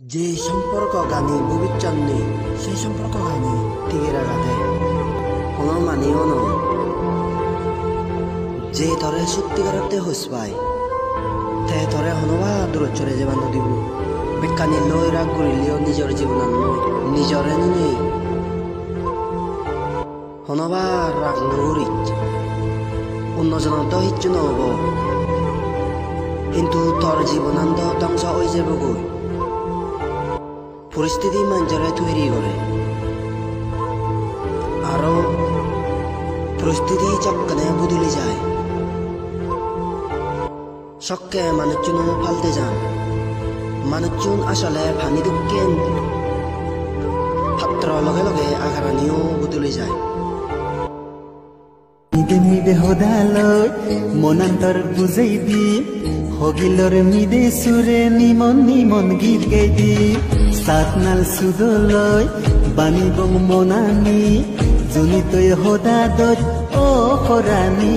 যে সম্পর্ক গানি ভবিষ্যৎ সেই সম্পর্ক গানি টিকে রাখাতে কোনো মানিও নয়। যে তরে সত্যিকারতে হোস পায় তে তরে হনবা দূরত চলে যাবা নদীব বিজ্ঞানী লই রাগ করিলেও নিজের জীবন নিজরে নেই হনবা রাগ নরিত অন্যজনত হিচ্ছু নহব কিন্তু তোর জীবনান্ত ধ্বংস হয়ে যাবগৈ। পরিস্থিতি মানুষরে তৈরি করে আরো পরিস্থিতি চক্কনে বদলে যায়। সক্কে মানুষজন ফালতে যান মানুষজন আসলে ফানি দুঃখেন পাত্র লগে লগে আঘারানিও বদলে যায়। মিদে মিদে হোদালয় মনান্তর বুঝাইবি হগিলর মিদে সুরে নিমন নিমন গীত গাইবি সাতনাল সুদলয় বাণী বং মনানি জনিতই হোদা দত ও খরানি।